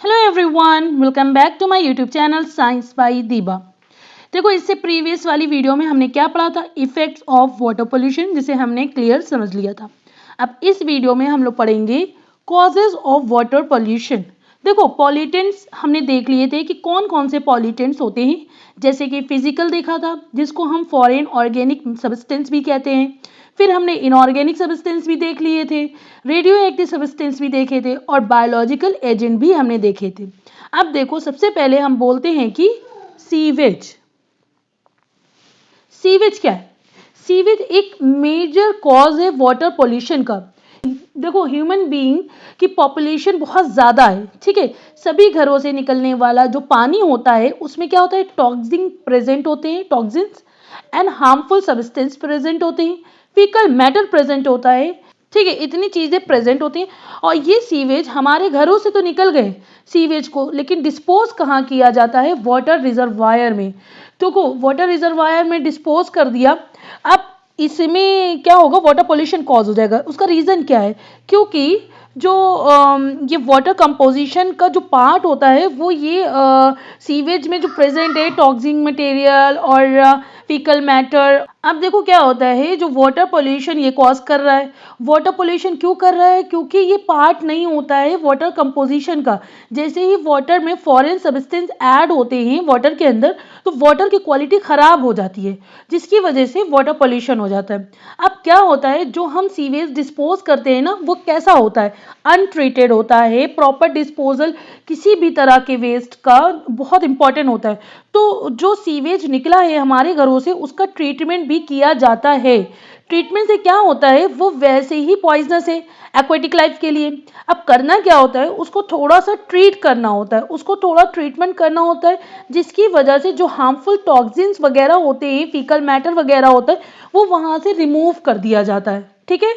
Hello everyone, welcome back to my YouTube channel science by Deeba. देखो, इससे previous वाली video में हमने क्या पढ़ा था, इफेक्ट्स ऑफ वाटर पोल्यूशन, जिसे हमने क्लियर समझ लिया था। अब इस वीडियो में हम लोग पढ़ेंगे कॉजेज ऑफ वाटर पोल्यूशन। देखो, पॉल्यूटेंट्स हमने देख लिए थे कि कौन कौन से पॉल्यूटेंट्स होते हैं। जैसे कि फिजिकल देखा था, जिसको हम फॉरेन ऑर्गेनिक सब्सटेंस भी कहते हैं। फिर हमने इनऑर्गेनिक सब्सटेंस भी देख लिए थे, रेडियो एक्टिव सब्सटेंस भी देखे थे, और बायोलॉजिकल एजेंट भी हमने देखे थे। अब देखो, सबसे पहले हम बोलते हैं कि सीवेज। सीवेज क्या है? सीवेज एक मेजर कॉज है वाटर पोल्यूशन का। देखो, ह्यूमन बीइंग की पॉपुलेशन बहुत ज़्यादा है, ठीक है। सभी घरों से निकलने वाला जो पानी होता है उसमें क्या होता है, टॉक्सिन प्रेजेंट होते हैं, toxins and harmful substance present होते हैं, फीकल मैटर प्रेजेंट होता है, ठीक है। इतनी चीज़ें प्रेजेंट होती हैं। और ये सीवेज हमारे घरों से तो निकल गए सीवेज को, लेकिन डिस्पोज कहाँ किया जाता है? वाटर रिजर्वायर में। तो वाटर रिजर्वायर में डिस्पोज कर दिया। अब इसमें क्या होगा, वाटर पोल्यूशन कॉज हो जाएगा। उसका रीज़न क्या है? क्योंकि जो ये वाटर कंपोजिशन का जो पार्ट होता है वो ये सीवेज में जो प्रेजेंट है, टॉक्सिक मटेरियल और फीकल मैटर। अब देखो क्या होता है, जो वाटर पोल्यूशन ये कॉज कर रहा है। वाटर पोल्यूशन क्यों कर रहा है? क्योंकि ये पार्ट नहीं होता है वाटर कंपोजिशन का। जैसे ही वाटर में फॉरेन सब्सटेंस ऐड होते हैं वाटर के अंदर, तो वाटर की क्वालिटी खराब हो जाती है, जिसकी वजह से वाटर पोल्यूशन हो जाता है। अब क्या होता है, जो हम सीवेज डिस्पोज करते हैं ना, वो कैसा होता है? अनट्रीटेड होता है। प्रॉपर डिस्पोजल किसी भी तरह के वेस्ट का बहुत इंपॉर्टेंट होता है। तो जो सीवेज निकला है हमारे घरों से, उसका ट्रीटमेंट भी किया जाता है। ट्रीटमेंट से क्या होता है, वो वैसे ही पॉइजनस है एक्वेटिक लाइफ के लिए। अब करना क्या होता है, उसको थोड़ा सा ट्रीट करना होता है, उसको थोड़ा ट्रीटमेंट करना होता है, जिसकी वजह से जो हार्मफुल टॉक्सिन्स वगैरह होते हैं, फीकल मैटर वगैरह होता है, वो वहां से रिमूव कर दिया जाता है, ठीक है।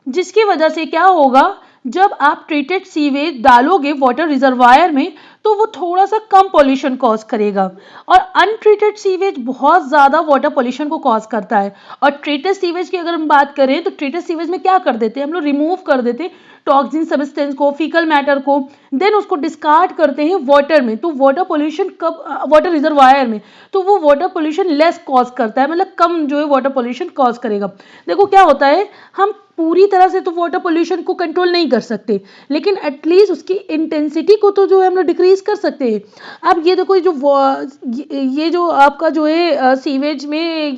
जिसकी वजह से क्या होगा, जब आप ट्रीटेड सीवेज डालोगे वाटर रिजर्वायर में, तो वो थोड़ा सा कम पॉल्यूशन कॉज करेगा। और अनट्रीटेड सीवेज बहुत ज़्यादा वाटर पॉल्यूशन को कॉज करता है। और ट्रीटेड सीवेज की अगर हम बात करें, तो ट्रीटेड सीवेज में क्या कर देते हैं हम लोग, रिमूव कर देते हैं टॉक्सिन सब्सटेंस को, फीकल मैटर को, देन उसको डिस्कार्ड करते हैं वाटर में। तो वाटर पोल्यूशन कब, वाटर रिजर्वायर में, तो वो वाटर पोल्यूशन लेस कॉज करता है, मतलब कम जो है वाटर पोल्यूशन कॉज करेगा। देखो क्या होता है, हम पूरी तरह से तो वाटर पोल्यूशन को कंट्रोल नहीं कर सकते, लेकिन एटलीस्ट उसकी इंटेंसिटी को तो जो है हम लोग डिक्रीज कर सकते हैं। अब ये देखो, ये जो आपका जो है सीवेज में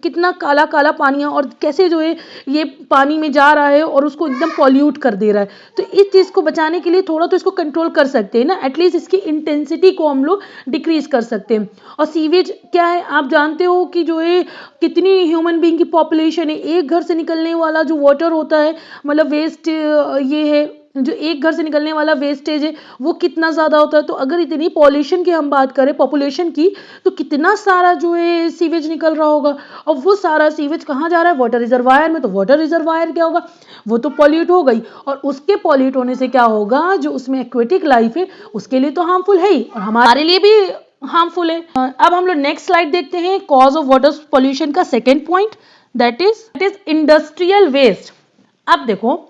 कितना काला काला पानी है, और कैसे जो है ये पानी में जा रहा है और उसको एकदम पॉल्यूट कर दे रहा है। तो इस चीज़ को बचाने के लिए थोड़ा तो इसको कंट्रोल कर सकते हैं ना, एटलीस्ट इसकी इंटेंसिटी को हम लोग डिक्रीज कर सकते हैं। और सीवेज क्या है, आप जानते हो कि जो है कितनी ह्यूमन बीइंग की पॉपुलेशन है। एक घर से निकलने वाला जो वाटर होता है, मतलब वेस्ट, ये है जो एक घर से निकलने वाला वेस्टेज है, वो कितना ज़्यादा होता है। तो अगर इतनी पॉल्यूशन की हम बात करें, पॉपुलेशन की, तो कितना सारा जो है सीवेज निकल रहा होगा। और वो सारा सीवेज कहाँ जा रहा है? वाटर रिजर्वायर में। तो वाटर रिजर्वायर क्या होगा, वो तो पॉल्यूट हो गई, और उसके पॉल्यूट होने से क्या होगा, जो उसमें एक्वेटिक लाइफ है उसके लिए तो हार्मफुल है ही, और हमारे लिए भी हार्मफुल है। अब हम लोग नेक्स्ट स्लाइड देखते हैं, कॉज ऑफ वाटर पोल्यूशन का second point, that is industrial waste. अब देखो,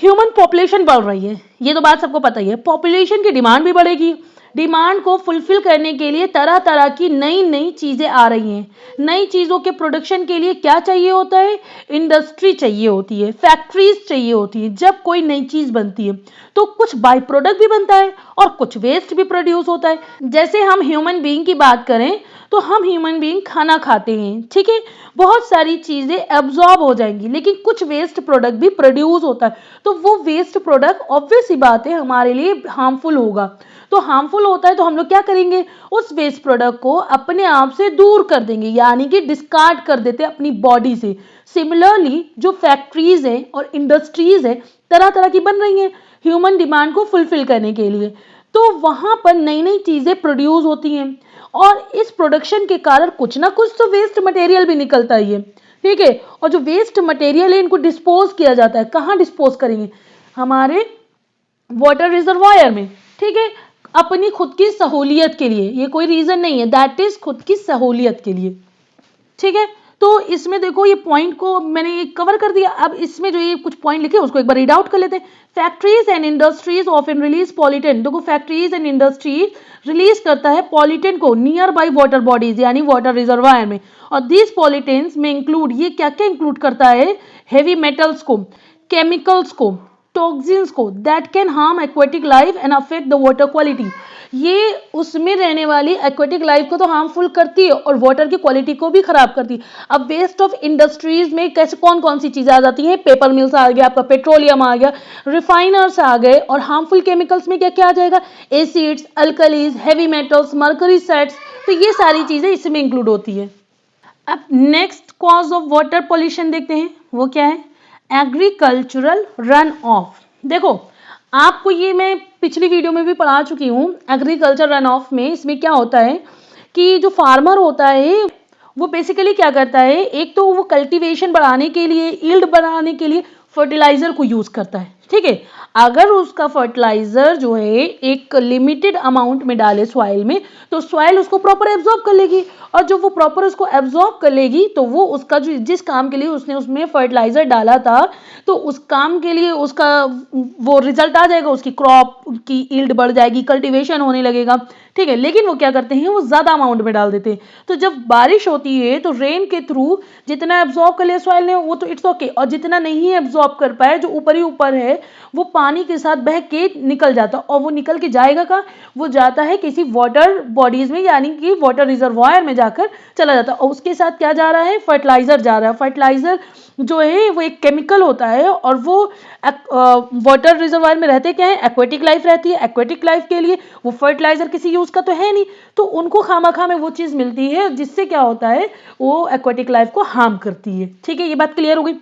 ह्यूमन पॉपुलेशन बढ़ रही है, ये तो बात सबको पता ही है। पॉपुलेशन की डिमांड भी बढ़ेगी। डिमांड को फुलफिल करने के लिए तरह तरह की नई नई चीज़ें आ रही हैं। नई चीज़ों के प्रोडक्शन के लिए क्या चाहिए होता है? इंडस्ट्री चाहिए होती है, फैक्ट्रीज चाहिए होती है। जब कोई नई चीज़ बनती है, तो कुछ बाई प्रोडक्ट भी बनता है और कुछ वेस्ट भी प्रोड्यूस होता है। जैसे हम ह्यूमन बीइंग की बात करें, तो हम ह्यूमन बीइंग खाना खाते हैं, ठीक है। बहुत सारी चीज़ें एब्जॉर्ब हो जाएंगी, लेकिन कुछ वेस्ट प्रोडक्ट भी प्रोड्यूस होता है। तो वो वेस्ट प्रोडक्ट ऑब्वियस ही बात है हमारे लिए हार्मफुल होगा। तो हार्मफुल होता है तो हम लोग क्या करेंगे, उस वेस्ट प्रोडक्ट को अपने आप से दूर कर देंगे, यानी कि डिस्कार्ड कर देते हैं अपनी बॉडी से। सिमिलरली जो फैक्ट्रीज हैं और इंडस्ट्रीज हैं, तरह तरह की बन रही हैं ह्यूमन डिमांड को फुलफिल करने के लिए। तो वहां पर नई नई चीजें प्रोड्यूस होती हैं, और इस प्रोडक्शन के कारण कुछ ना कुछ तो वेस्ट मटेरियल भी निकलता ही है, ठीक है। और जो वेस्ट मटेरियल है, इनको डिस्पोज किया जाता है। कहाँ डिस्पोज करेंगे? हमारे वाटर रिजर्वायर में, ठीक है। अपनी खुद की सहूलियत के लिए, ये कोई रीजन नहीं है, दैट इज खुद की सहूलियत के लिए, ठीक है। तो इसमें देखो ये पॉइंट को मैंने कवर कर दिया। अब इसमें जो ये कुछ पॉइंट लिखे उसको एक बार रीड आउट कर लेते हैं। Factories and industries often release pollutant. देखो फैक्ट्रीज एंड इंडस्ट्रीज रिलीज करता है पॉल्यूटेंट को नियर बाई वाटर बॉडीज यानी वाटर रिजर्वायर में। और दिस पॉल्यूटेंट्स में इंक्लूड, ये क्या क्या इंक्लूड करता है, हेवी मेटल्स को, केमिकल्स को, टॉक्सिन्स को that can harm aquatic life and affect the water quality. ये उसमें रहने वाली एक्वेटिक लाइफ को तो हार्मफुल करती है और वाटर की क्वालिटी को भी खराब करती है। अब वेस्ट ऑफ इंडस्ट्रीज में कैसे कौन कौन सी चीजें आ जाती हैं, पेपर मिल्स आ गया, आपका पेट्रोलियम आ गया, रिफाइनर्स आ गए, और हार्मफुल केमिकल्स में क्या क्या आ जाएगा, acids, alkalis, heavy metals, mercury sets. तो ये सारी चीजें इसमें इंक्लूड होती है। अब next cause of water pollution देखते हैं, वो क्या है, एग्रीकल्चरल रन ऑफ। देखो आपको ये मैं पिछली वीडियो में भी पढ़ा चुकी हूँ। एग्रीकल्चर रन ऑफ में इसमें क्या होता है कि जो फार्मर होता है वो बेसिकली क्या करता है, एक तो वो कल्टीवेशन बढ़ाने के लिए, यील्ड बढ़ाने के लिए फर्टिलाइजर को यूज करता है, ठीक है। अगर उसका फर्टिलाइजर जो है एक लिमिटेड अमाउंट में डाले सॉइल में, तो सॉइल उसको प्रॉपर एब्जॉर्ब कर लेगी, और जब वो प्रॉपर उसको एब्जॉर्ब कर लेगी तो वो उसका जो जिस काम के लिए उसने उसमें फर्टिलाइजर डाला था, तो उस काम के लिए उसका वो रिजल्ट आ जाएगा, उसकी क्रॉप की यील्ड बढ़ जाएगी, कल्टीवेशन होने लगेगा, ठीक है। लेकिन वो क्या करते हैं, वो ज्यादा अमाउंट में डाल देते हैं। तो जब बारिश होती है तो रेन के थ्रू जितना एब्जॉर्ब कर लिया सॉइल ने वो तो इट्स ओके, और जितना नहीं एब्जॉर्ब कर पाए, जो ऊपर ही ऊपर है, वो पानी के साथ बह के निकल जाता, और वो निकल के जाएगा कहाँ, वो जाता है किसी वाटर बॉडीज में, यानी कि वाटर रिजर्वायर में जाकर चला जाता है। और उसके साथ क्या जा रहा है, फर्टिलाइजर जा रहा है। फर्टिलाइजर जो है वो एक केमिकल होता है, और वो वाटर रिजर्वायर में रहते क्या है, एक्वेटिक लाइफ रहती है। एक्वेटिक लाइफ के लिए वो फर्टिलाइजर किसी यूज का तो है नहीं, तो उनको खामखा में वो चीज मिलती है जिससे क्या होता है, वो एक्वेटिक लाइफ को हार्म करती है, ठीक है। ये बात क्लियर हो गई।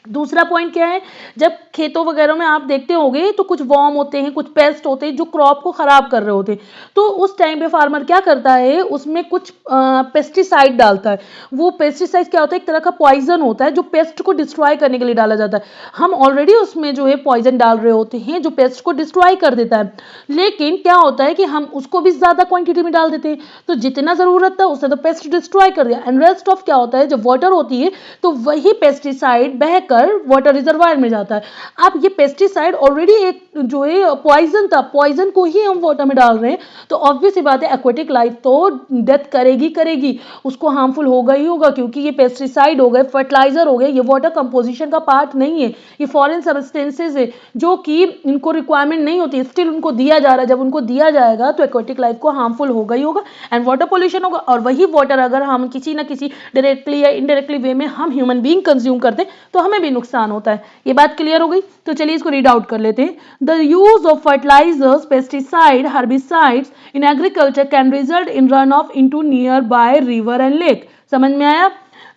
दूसरा पॉइंट क्या है, जब खेतों वगैरह में आप देखते होंगे तो कुछ वॉर्म होते हैं, कुछ पेस्ट होते हैं जो क्रॉप को खराब कर रहे होते हैं, तो उस टाइम पे फार्मर क्या करता है, उसमें कुछ पेस्टिसाइड डालता है। वो पेस्टिसाइड क्या होता है, एक तरह का पॉइजन होता है जो पेस्ट को डिस्ट्रॉय करने के लिए डाला जाता है। हम ऑलरेडी उसमें जो है पॉइजन डाल रहे होते हैं जो पेस्ट को डिस्ट्रॉय कर देता है, लेकिन क्या होता है कि हम उसको भी ज्यादा क्वांटिटी में डाल देते हैं, तो जितना जरूरत था उससे तो पेस्ट डिस्ट्रॉय कर दिया, एंड रेस्ट ऑफ क्या होता है, जब वाटर होती है तो वही पेस्टिसाइड बहकर वाटर रिजर्वायर में जाता है। अब ये पेस्टिसाइड ऑलरेडी एक जो है पॉइजन था, पॉइजन को ही हम वाटर में डाल रहे हैं, तो ऑब्वियस सी बात है एक्वेटिक लाइफ तो डेथ करेगी करेगी, उसको हार्मफुल होगा ही होगा, क्योंकि ये पेस्टिसाइड हो गए, फर्टिलाइजर हो गए, ये वाटर कंपोजिशन का पार्ट नहीं है, ये फॉरेन सब्सटेंसेस है जो कि इनको रिक्वायरमेंट नहीं होती, स्टिल उनको दिया जा रहा है। जब उनको दिया जाएगा तो एक्वेटिक लाइफ को हार्मफुल होगा ही होगा, एंड वाटर पोल्यूशन होगा। और वही वाटर अगर हम किसी ना किसी डायरेक्टली या इनडायरेक्टली वे में हम ह्यूमन बीइंग कंज्यूम करते हैं तो हमें भी नुकसान होता है। ये बात क्लियर हो गई। तो चलिए इसको रीड आउट कर लेते हैं। The use of fertilisers, pesticide, herbicides in agriculture can result in run off into nearby river and lake. समझ में आया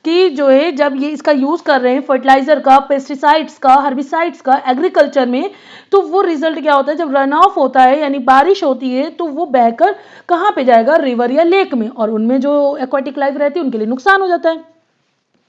कि जो है जब ये इसका यूज कर रहे हैं फर्टिलाइजर का, पेस्टिसाइड्स का, हर्बिसाइड्स का एग्रीकल्चर में, तो वो रिजल्ट क्या होता है, जब रन ऑफ होता है यानी बारिश होती है तो वो बहकर कहाँ पे जाएगा, रिवर या लेक में, और उनमें जो एक्वाटिक लाइफ रहती है उनके लिए नुकसान हो जाता है,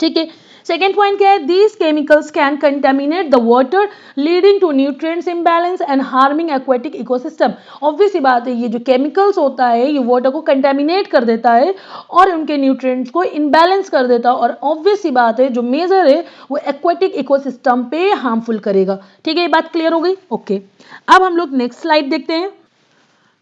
ठीक है। सेकेंड पॉइंट क्या है, these chemicals can contaminate the water leading to nutrients imbalance and harming aquatic ecosystem. Obvious सी बात है, ये जो केमिकल्स होता है ये वाटर को कंटेमिनेट कर देता है और उनके न्यूट्रिएंट्स को इम्बैलेंस कर देता है, और ऑब्वियस सी बात है जो मेजर है वो एक्वेटिक इकोसिस्टम पे हार्मफुल करेगा, ठीक है। ये बात क्लियर हो गई, ओके। अब हम लोग नेक्स्ट स्लाइड देखते हैं।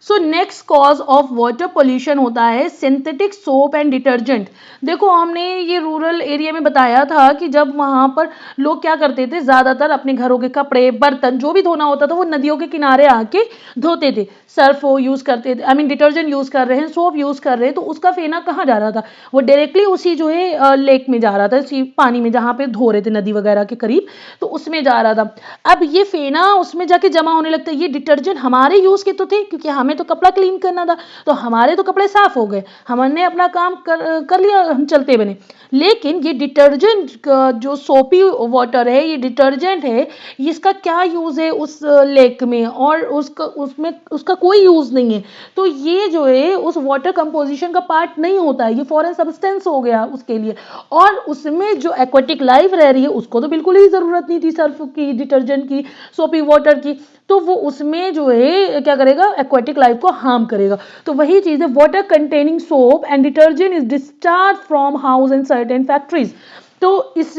So next cause of water pollution होता है सिंथेटिक सोप एंड डिटर्जेंट। देखो हमने ये रूरल एरिया में बताया था कि जब वहाँ पर लोग क्या करते थे, ज़्यादातर अपने घरों के कपड़े, बर्तन जो भी धोना होता था वो नदियों के किनारे आके धोते थे। सर्फ यूज़ करते थे, आई मीन डिटर्जेंट यूज़ कर रहे हैं, सोप यूज़ कर रहे हैं, तो उसका फेना कहाँ जा रहा था, वो डायरेक्टली उसी जो है लेक में जा रहा था, उसी पानी में जहाँ पे धो रहे थे नदी वगैरह के करीब, तो उसमें जा रहा था। अब ये फेना उसमें जाके जमा होने लगता है। ये डिटर्जेंट हमारे यूज़ के तो थे, क्योंकि हमें तो कपड़ा क्लीन करना था, तो हमारे तो कपड़े साफ हो गए, हमने अपना काम कर लिया, हम चलते बने। लेकिन ये डिटर्जेंट जो सोपी वाटर है, ये डिटर्जेंट है, इसका क्या यूज है उस लेक में, और उसका कोई यूज नहीं है। तो ये जो है उस वाटर कंपोजिशन का पार्ट नहीं होता है, ये फॉरेन सब्सटेंस हो गया उसके लिए, और उसमें जो एक्वेटिक लाइफ रह रही है उसको तो बिल्कुल ही जरूरत नहीं थी सर्फ की, डिटर्जेंट की, सोपी वाटर की। तो वो उसमें जो है क्या करेगा, एक्वेटिक लाइफ को हार्म करेगा। तो वही चीज़ है, water containing soap and detergent is discharge from house and certain factories. तो इस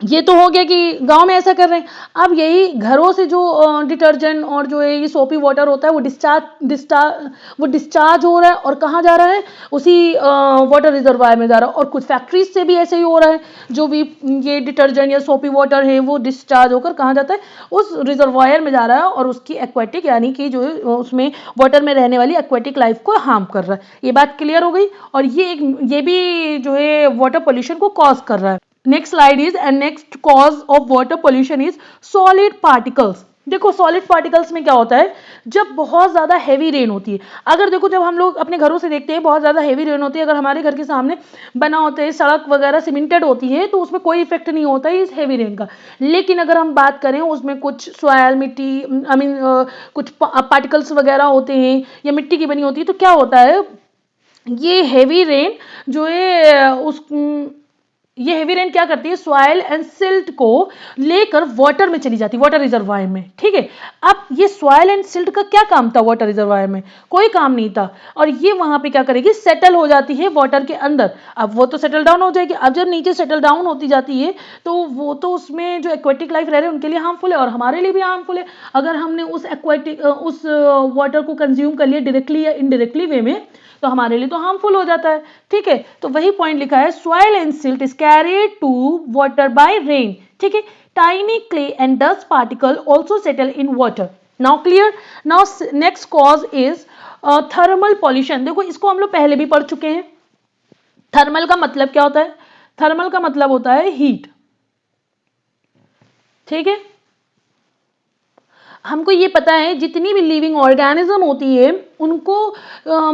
ये तो हो गया कि गांव में ऐसा कर रहे हैं। अब यही घरों से जो डिटर्जेंट और जो है ये सोपी वाटर होता है वो डिस्चार्ज हो रहा है, और कहाँ जा रहा है, उसी वाटर रिजर्वायर में जा रहा है। और कुछ फैक्ट्रीज से भी ऐसे ही हो रहा है, जो भी ये डिटर्जेंट या सोपी वाटर है वो डिस्चार्ज होकर कहाँ जाता है, उस रिजर्वायर में जा रहा है, और उसकी एक्वेटिक यानी कि जो है उसमें वाटर में रहने वाली एक्वेटिक लाइफ को हार्म कर रहा है। ये बात क्लियर हो गई। और ये भी जो है वाटर पोल्यूशन को कॉज कर रहा है। Next slide is, and next cause of water pollution is solid particles. देखो सॉलिड पार्टिकल्स में क्या होता है, जब बहुत ज्यादा हैवी रेन होती है, अगर देखो जब हम लोग अपने घरों से देखते हैं बहुत ज्यादा हैवी रेन होती है, अगर हमारे घर के सामने बना होता है सड़क वगैरह सीमेंटेड होती है, तो उसमें कोई इफेक्ट नहीं होता है इस हैवी रेन का। लेकिन अगर हम बात करें उसमें कुछ सॉयल मिट्टी आई मीन कुछ पार्टिकल्स वगैरह होते हैं या मिट्टी की बनी होती है, तो क्या होता है, ये हैवी रेन जो है ये हेवी रेन क्या करती है, सॉइल एंड सिल्ट को लेकर वाटर में चली जाती है, वाटर रिजर्वायर में। ठीक है, अब ये सॉइल एंड सिल्ट का क्या काम था वाटर रिजर्वायर में, कोई काम नहीं था। और ये वहां पे क्या करेगी, सेटल हो जाती है वाटर के अंदर। अब वो तो सेटल डाउन हो जाएगी। अब जब नीचे सेटल डाउन होती जाती है तो वो तो उसमें जो एक्वेटिक लाइफ रह रहे हैं उनके लिए हार्मफुल है और हमारे लिए भी हार्मफुल है। अगर हमने उस वाटर को कंज्यूम कर लिया डायरेक्टली या इनडायरेक्टली वे में, तो हमारे लिए तो हार्मफुल हो जाता है। ठीक है, तो वही पॉइंट लिखा है, soil and silt is carried to water by rain. ठीक है, tiny clay and dust particle also settle in water. Now clear. Now next cause is thermal pollution. देखो इसको हम लोग पहले भी पढ़ चुके हैं। थर्मल का मतलब क्या होता है, थर्मल का मतलब होता है हीट। ठीक है, हमको ये पता है जितनी भी लिविंग ऑर्गेनिज्म होती है उनको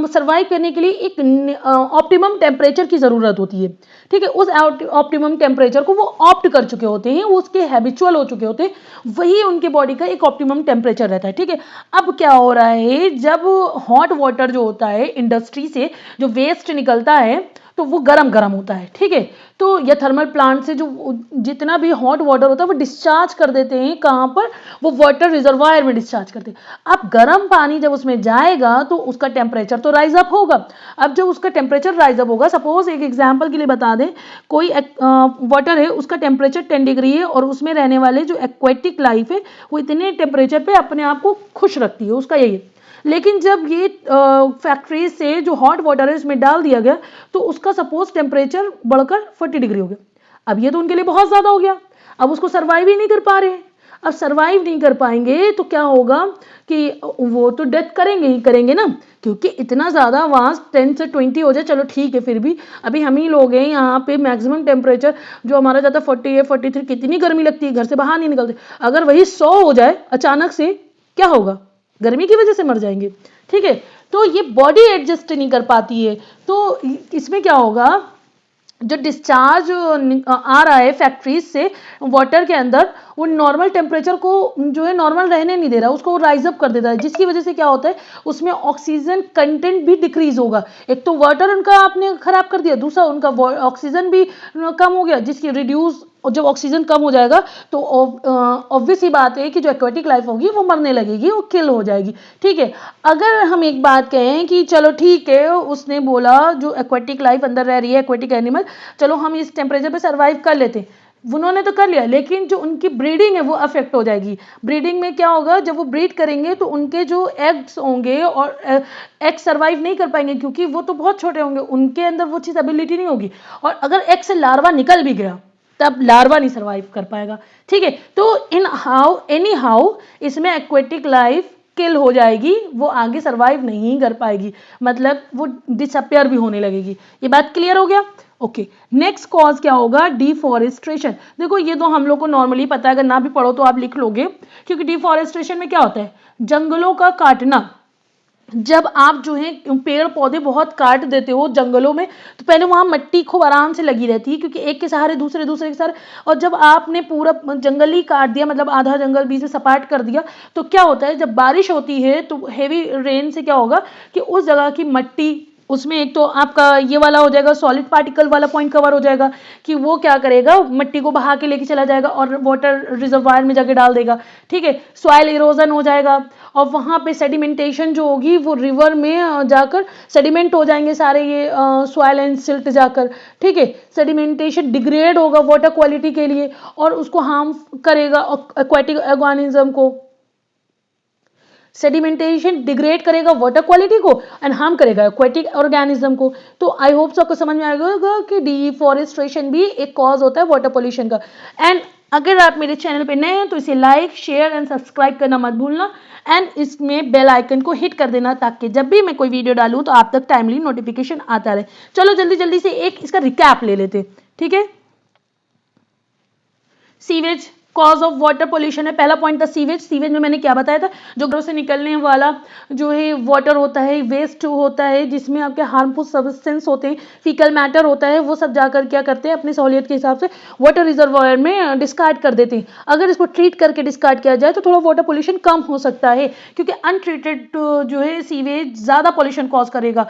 सरवाइव करने के लिए एक ऑप्टिमम टेम्परेचर की ज़रूरत होती है। ठीक है, उस ऑप्टिमम टेम्परेचर को वो ऑप्ट कर चुके होते हैं, वो उसके हैबिचुअल हो चुके होते हैं, वही उनके बॉडी का एक ऑप्टिमम टेम्परेचर रहता है। ठीक है, अब क्या हो रहा है, जब हॉट वाटर जो होता है इंडस्ट्री से जो वेस्ट निकलता है तो वो गरम गरम होता है। ठीक है, तो या थर्मल प्लांट से जो जितना भी हॉट वाटर होता है वो डिस्चार्ज कर देते हैं, कहाँ पर, वो वाटर रिजर्वायर में डिस्चार्ज करते हैं। अब गर्म पानी जब उसमें जाएगा तो उसका टेम्परेचर तो राइज अप होगा। अब जब उसका टेम्परेचर राइज अप होगा, सपोज एक एग्जांपल के लिए बता दें, कोई वाटर है उसका टेम्परेचर 10 डिग्री है और उसमें रहने वाले जो एक्वेटिक लाइफ है वो इतने टेम्परेचर पे अपने आप को खुश रखती है, उसका यही है। लेकिन जब ये फैक्ट्री से जो हॉट वाटर है इसमें डाल दिया गया तो उसका सपोज टेम्परेचर बढ़कर 40 डिग्री हो गया। अब ये तो उनके लिए बहुत ज़्यादा हो गया, अब उसको सर्वाइव ही नहीं कर पा रहे हैं। अब सर्वाइव नहीं कर पाएंगे तो क्या होगा कि वो तो डेथ करेंगे ही करेंगे ना, क्योंकि इतना ज़्यादा वहाँ 10 से 20 हो जाए चलो ठीक है, फिर भी अभी हम ही लोग हैं यहाँ पे मैक्सिमम टेम्परेचर जो हमारा जाता है 40 है 43, कितनी गर्मी लगती है, घर से बाहर नहीं निकलते। अगर वही 100 हो जाए अचानक से, क्या होगा, गर्मी की वजह से मर जाएंगे। ठीक है, तो ये बॉडी एडजस्ट नहीं कर पाती है। तो इसमें क्या होगा, जो डिस्चार्ज आ रहा है फैक्ट्रीज से वाटर के अंदर, वो नॉर्मल टेम्परेचर को जो है नॉर्मल रहने नहीं दे रहा, उसको राइज अप कर देता है, जिसकी वजह से क्या होता है उसमें ऑक्सीजन कंटेंट भी डिक्रीज होगा। एक तो वाटर उनका आपने खराब कर दिया, दूसरा उनका ऑक्सीजन भी कम हो गया, जिसकी रिड्यूस, और जब ऑक्सीजन कम हो जाएगा तो ऑब्वियस ही बात है कि जो एक्वेटिक लाइफ होगी वो मरने लगेगी, वो किल हो जाएगी। ठीक है, अगर हम एक बात कहें कि चलो ठीक है, उसने बोला जो एक्वेटिक लाइफ अंदर रह रही है एक्वेटिक एनिमल, चलो हम इस टेम्परेचर पे सर्वाइव कर लेते हैं, उन्होंने तो कर लिया, लेकिन जो उनकी ब्रीडिंग है वो अफेक्ट हो जाएगी। ब्रीडिंग में क्या होगा, जब वो ब्रीड करेंगे तो उनके जो एग्स होंगे और एग सर्वाइव नहीं कर पाएंगे क्योंकि वो तो बहुत छोटे होंगे, उनके अंदर वो चीज़ एबिलिटी नहीं होगी। और अगर एग से लार्वा निकल भी गया तब लार्वा नहीं सर्वाइव कर पाएगा। ठीक है, तो इन हाउ एनी हाउ इसमें एक्वेटिक लाइफ किल हो जाएगी, वो आगे सर्वाइव नहीं कर पाएगी, मतलब वो डिसअपियर भी होने लगेगी। ये बात क्लियर हो गया। ओके, नेक्स्ट कॉज क्या होगा, डिफॉरेस्टेशन। देखो ये तो हम लोग को नॉर्मली पता है, अगर ना भी पढ़ो तो आप लिख लोगे, क्योंकि डिफॉरेस्टेशन में क्या होता है, जंगलों का काटना। जब आप जो है पेड़ पौधे बहुत काट देते हो जंगलों में, तो पहले वहां मिट्टी खूब आराम से लगी रहती है क्योंकि एक के सहारे दूसरे दूसरे के सहारे, और जब आपने पूरा जंगल ही काट दिया, मतलब आधा जंगल बीच से सपाट कर दिया, तो क्या होता है जब बारिश होती है तो हेवी रेन से क्या होगा कि उस जगह की मिट्टी उसमें एक तो आपका ये वाला हो जाएगा, सॉलिड पार्टिकल वाला पॉइंट कवर हो जाएगा कि वो क्या करेगा, मिट्टी को बहा के लेके चला जाएगा और वाटर रिजर्वायर में जाके डाल देगा, ठीक है। सॉइल इरोजन हो जाएगा और वहाँ पे सेडिमेंटेशन जो होगी वो रिवर में जाकर सेडिमेंट हो जाएंगे सारे ये सॉइल एंड सिल्ट जाकर, ठीक है। सेडिमेंटेशन डिग्रेड होगा वाटर क्वालिटी के लिए और उसको हार्म करेगा एक्वाटिक ऑर्गेनिज्म को। सेडिमेंटेशन डिग्रेड करेगा वाटर क्वालिटी को एंड हार्म करेगा एक्वाटिक ऑर्गेनिज्म को। तो आई होप सबको समझ में आएगा कि डिफॉरेस्टेशन भी एक कॉज होता है वाटर पोल्यूशन का। एंड अगर आप मेरे चैनल पे नए हैं तो इसे लाइक शेयर एंड सब्सक्राइब करना मत भूलना एंड इसमें बेल आइकन को हिट कर देना ताकि जब भी मैं कोई वीडियो डालूं तो आप तक टाइमली नोटिफिकेशन आता रहे। चलो जल्दी जल्दी से एक इसका रिकैप ले लेते, ठीक है। Sewage cause of water pollution है, पहला पॉइंट था सीवेज। सीवेज में मैंने क्या बताया था, जो घरों से निकलने वाला जो है वाटर होता है, वेस्ट होता है जिसमें आपके हार्मफुल सब्सटेंस होते हैं, फीकल मैटर होता है, वो सब जाकर क्या करते हैं अपनी सहूलियत के हिसाब से वाटर रिजर्वायर में डिस्कार्ड कर देते हैं। अगर इसको ट्रीट करके डिस्कार्ड किया जाए तो थोड़ा वाटर पोल्यूशन कम हो सकता है, क्योंकि अनट्रीटेड जो है सीवेज ज़्यादा पोल्यूशन कॉज करेगा,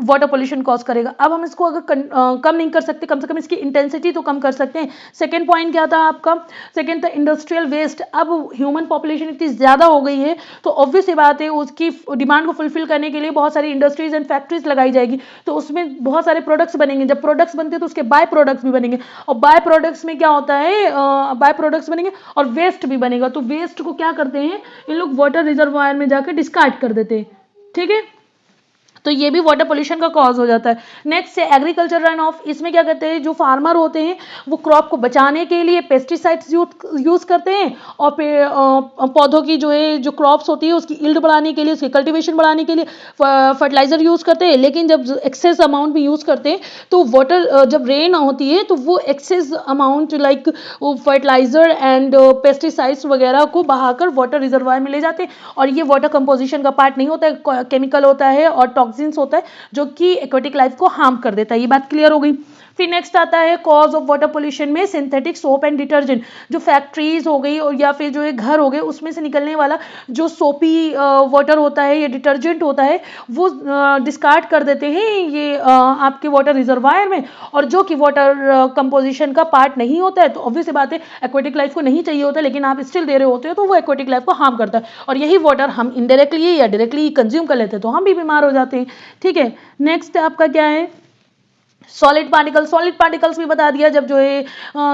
वाटर पोल्यूशन कॉज करेगा। अब हम इसको अगर कम नहीं कर सकते, कम से कम इसकी इंटेंसिटी तो कम कर सकते हैं। सेकेंड पॉइंट क्या था आपका, सेकेंड इंडस्ट्रियल वेस्ट। अब ह्यूमन पॉपुलेशन इतनी ज्यादा हो गई है तो ऑब्वियस सी बात है उसकी डिमांड को फुलफिल करने के लिए बहुत सारी इंडस्ट्रीज एंड फैक्ट्रीज लगाई जाएगी, तो उसमें बहुत सारे प्रोडक्ट्स बनेंगे। जब प्रोडक्ट्स बनते हैं तो उसके बाय प्रोडक्ट्स भी बनेंगे और बाय प्रोडक्ट्स में क्या होता है, बाय प्रोडक्ट्स बनेंगे और वेस्ट भी बनेगा। तो वेस्ट को क्या करते हैं इन लोग वाटर रिजर्वायर में जाकर डिस्कार्ड कर देते हैं, ठीक है। तो ये भी वाटर पोल्यूशन का कॉज हो जाता है। नेक्स्ट है एग्रीकल्चर रन ऑफ। इसमें क्या करते हैं जो फार्मर होते हैं वो क्रॉप को बचाने के लिए पेस्टिसाइड्स यूज करते हैं और पौधों की जो है जो क्रॉप्स होती है उसकी यील्ड बढ़ाने के लिए, उसकी कल्टीवेशन बढ़ाने के लिए फर्टिलाइजर यूज करते हैं। लेकिन जब एक्सेस अमाउंट में यूज करते हैं तो वाटर जब रेन होती है तो वो excess amount like fertiliser and pesticides वगैरह को बहाकर वाटर रिजर्वायर में ले जाते हैं और ये वाटर कंपोजिशन का पार्ट नहीं होता है, केमिकल होता है और टॉक्सिन्स होता है जो कि एक्वेटिक लाइफ को हार्म कर देता है। ये बात क्लियर हो गई। फिर नेक्स्ट आता है कॉज ऑफ वाटर पोल्यूशन में सिंथेटिक सोप एंड डिटर्जेंट। जो फैक्ट्रीज हो गई और या फिर जो है घर हो गए उसमें से निकलने वाला जो सोपी वाटर होता है या डिटर्जेंट होता है वो डिस्कार्ड कर देते हैं ये आपके वाटर रिजर्वायर में, और जो कि वाटर कंपोजिशन का पार्ट नहीं होता है। तो ऑब्वियस बात है एक्वेटिक लाइफ को नहीं चाहिए होता लेकिन आप स्टिल दे रहे होते हो तो वो एक्वेटिक लाइफ को हार्म करता है और यही वाटर हम इनडायरेक्टली या डायरेक्टली कंज्यूम कर लेते हैं तो हम भी बीमार हो जाते हैं, ठीक है। नेक्स्ट आपका क्या है सॉलिड पार्टिकल्स। सॉलिड पार्टिकल्स भी बता दिया, जब जो है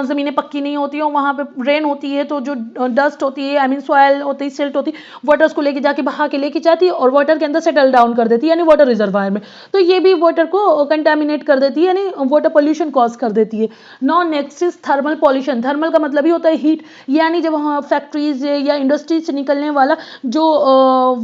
ज़मीनें पक्की नहीं होती हैं वहाँ पे रेन होती है तो जो डस्ट होती है आई मीन सॉइल होती है, सिल्ट होती है, वाटर्स को लेके जाके बहा के लेके जाती है और वाटर के अंदर सेटल डाउन कर देती है यानी वाटर रिजर्वायर में। तो ये भी वाटर को कंटेमिनेट कर देती है यानी वाटर पोल्यूशन कॉज कर देती है। Non next thermal pollution. Thermal का मतलब ही होता है हीट, यानी जब फैक्ट्रीज या इंडस्ट्रीज से निकलने वाला जो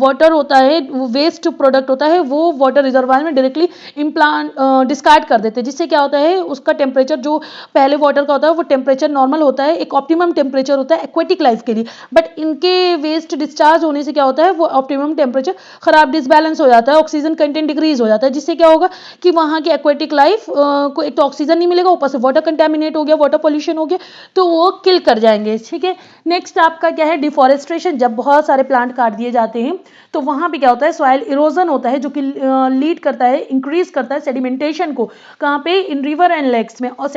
वाटर होता है वेस्ट प्रोडक्ट होता है वो वाटर रिजर्वायर में डायरेक्टली इम्प्लांट डिस्कार्ड कर देते हैं, जिससे क्या होता है उसका टेम्परेचर जो पहले वाटर का होता है वो टेम्परेचर नॉर्मल होता है, एक ऑप्टिमम टेम्परेचर होता है एक्वेटिक लाइफ के लिए। बट इनके वेस्ट डिस्चार्ज होने से क्या होता है वो ऑप्टिमम टेम्परेचर खराब डिसबैलेंस हो जाता है, ऑक्सीजन कंटेंट डिक्रीज हो जाता है, जिससे क्या होगा कि वहाँ की एक्वेटिक लाइफ को एक तो ऑक्सीजन नहीं मिलेगा, ऊपर से वाटर कंटेमिनेट हो गया, वाटर पोल्यूशन हो गया तो वो किल कर जाएंगे, ठीक है। नेक्स्ट आपका क्या है डिफॉरेस्ट्रेशन। जब बहुत सारे प्लांट काट दिए जाते हैं तो वहाँ पे क्या होता है सॉइल इरोजन होता है जो कि लीड करता है इंक्रीज करता है सेडिमेंटेशन को, कहाँ पे इन रिवर एंड लेक्स में। और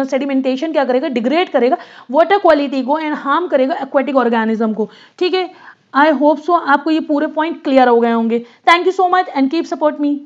सेडिमेंटेशन क्या करेगा डिग्रेड करेगा वाटर क्वालिटी को एंड हार्म करेगा एक्वेटिक ऑर्गेनिज्म को, ठीक है। आई होप सो आपको ये पूरे पॉइंट क्लियर हो गए होंगे। Thank you so much and keep support me.